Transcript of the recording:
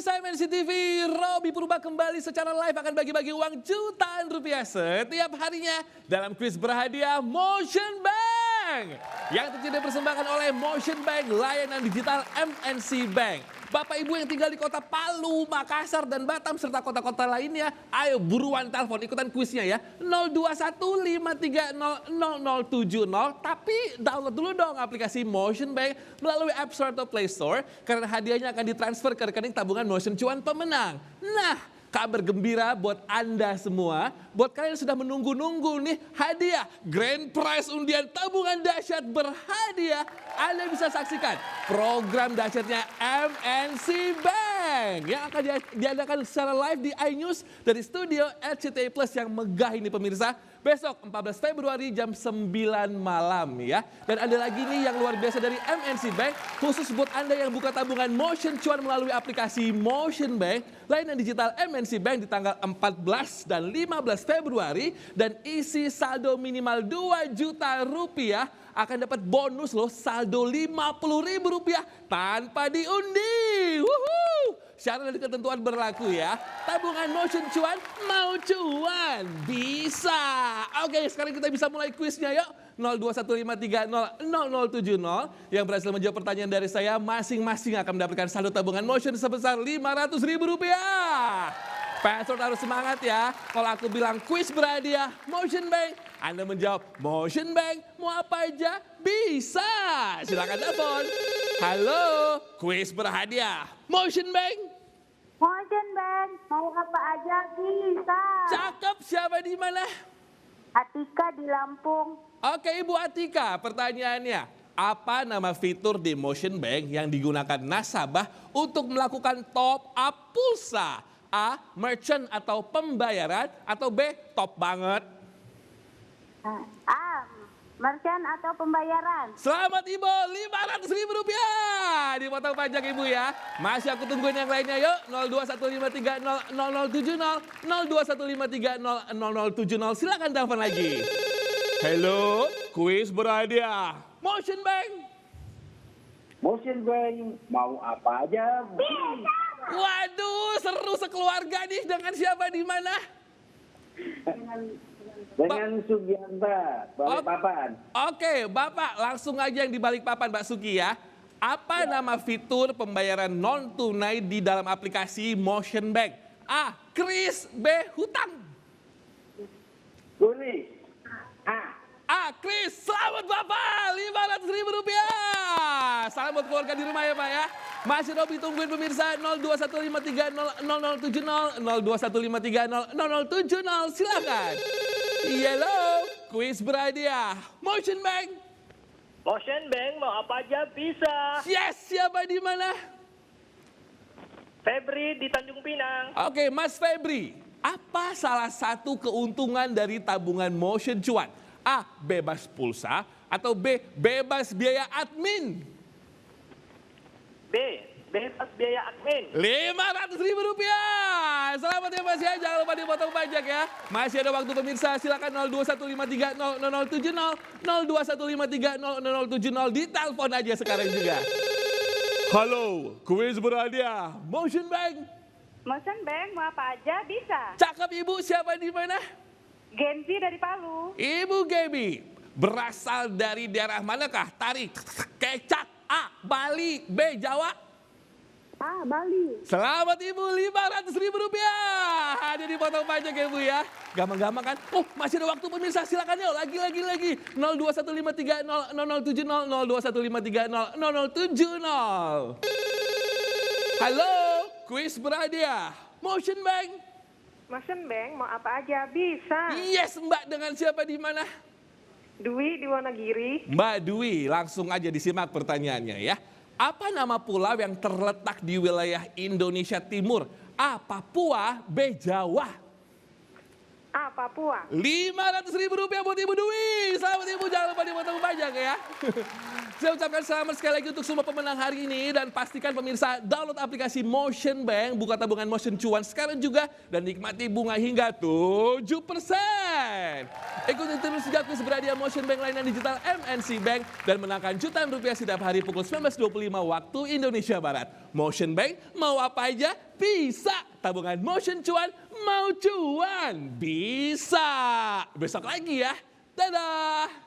Pemirsa MNC TV, Robby Purba kembali secara live akan bagi-bagi uang jutaan rupiah setiap harinya dalam kuis berhadiah Motion Bank. Yang terjadi dipersembahkan oleh Motion Bank, layanan digital MNC Bank. Bapak Ibu yang tinggal di kota Palu, Makassar, dan Batam, serta kota-kota lainnya, ayo buruan telepon ikutan kuisnya ya. 0215300070, tapi download dulu dong aplikasi Motion Bank melalui App Store atau Play Store, karena hadiahnya akan ditransfer ke rekening tabungan Motion Cuan pemenang. Nah, kabar gembira buat Anda semua, buat kalian yang sudah menunggu-nunggu nih hadiah Grand Prize undian tabungan dahsyat berhadiah. Anda bisa saksikan program dahsyatnya MNC Bank yang akan diadakan secara live di iNews dari studio RCTI Plus yang megah ini pemirsa. Besok 14 Februari jam 9 malam ya. Dan ada lagi nih yang luar biasa dari MNC Bank, khusus buat Anda yang buka tabungan Motion Cuan melalui aplikasi Motion Bank, layanan digital MNC Bank di tanggal 14 dan 15 Februari, dan isi saldo minimal 2 juta rupiah akan dapat bonus loh, saldo Rp50.000 tanpa diundi. Wuhu! Syarat dan ketentuan berlaku ya. Tabungan Motion Cuan, mau cuan, bisa. Oke, sekarang kita bisa mulai kuisnya yuk. 0215300070 yang berhasil menjawab pertanyaan dari saya masing-masing akan mendapatkan saldo tabungan Motion sebesar Rp500.000. Password harus semangat ya. Kalau aku bilang kuis berhadiah Motion Bank, Anda menjawab Motion Bank, mau apa aja bisa. Silakan telepon. Halo, kuis berhadiah Motion Bank. Motion Bank, mau apa aja bisa. Cakep, siapa di mana? Atika di Lampung. Oke, Ibu Atika, pertanyaannya. Apa nama fitur di Motion Bank yang digunakan nasabah untuk melakukan top up pulsa? A. Merchant atau pembayaran, atau B. Top banget? A. Merchant atau pembayaran. Selamat Ibu, Rp500.000 dipotong pajak Ibu ya. Masih aku tungguin yang lainnya yuk. 0215300070, 0215300070. Silakan telepon lagi. Halo, kuis berhadiah Motion Bank. Motion Bank, mau apa aja bisa. Waduh, seru sekeluarga nih. Dengan siapa di mana? Dengan Sugianta, Balikpapan. Oke, Bapak langsung aja yang di Balikpapan, Mbak Sugi ya. Apa nama fitur pembayaran non tunai di dalam aplikasi Motion Bank? A. Kris, B. Hutang. Kunis. A. Kris, selamat Bapak, Rp500.000. Salam buat keluarga di rumah ya Pak ya. Masih Robby tungguin pemirsa. 0215300070, 0215300070. Silakan. Halo, kuis berhadiah Motion Bank. Motion Bank, mau apa aja bisa. Yes, siapa di mana? Febri di Tanjung Pinang. Oke, Mas Febri. Apa salah satu keuntungan dari tabungan Motion Cuan? A. Bebas pulsa, atau B. Bebas biaya admin? B. Bebas biaya admin. Rp500.000. Selamat ya Mas ya, jangan lupa dipotong pajak ya. Masih ada waktu pemirsa, silakan 0215300070, 0215300070, ditelepon aja sekarang juga. Halo, kuis berhadiah Motion Bank. Motion Bank, mau apa aja bisa. Cakep Ibu, siapa di mana? Genzi dari Palu. Ibu Gaby, berasal dari daerah manakah? Tarik, kecak, A. Bali, B. Jawa. A. Bali. Selamat Ibu, Rp500.000. Hadir dipotong pajak ya Bu ya. Gampang-gampang kan? Oh, masih ada waktu pemirsa, silakan yuk. Lagi. 0215300070, 0215300070. Halo, kuis berhadiah Motion Bank. Motion Bank, mau apa aja bisa. Yes, Mbak, dengan siapa di mana? Dwi di Wonogiri. Mbak Dwi, langsung aja disimak pertanyaannya ya. Apa nama pulau yang terletak di wilayah Indonesia Timur? A. Papua, B. Jawa. A. Papua. Rp500.000 buat Ibu Dwi. Selamat Ibu, jangan lupa dipotong pajak ya. Saya ucapkan selamat sekali lagi untuk semua pemenang hari ini. Dan pastikan pemirsa download aplikasi Motion Bank, buka tabungan Motion Cuan sekarang juga. Dan nikmati bunga hingga 7%. Ikuti terus juga kuis berhadiah Motion Bank layanan digital MNC Bank. Dan menangkan jutaan rupiah setiap hari pukul 19.25 waktu Indonesia Barat. Motion Bank, mau apa aja bisa. Tabungan Motion Cuan, mau cuan bisa. Besok lagi ya. Dadah.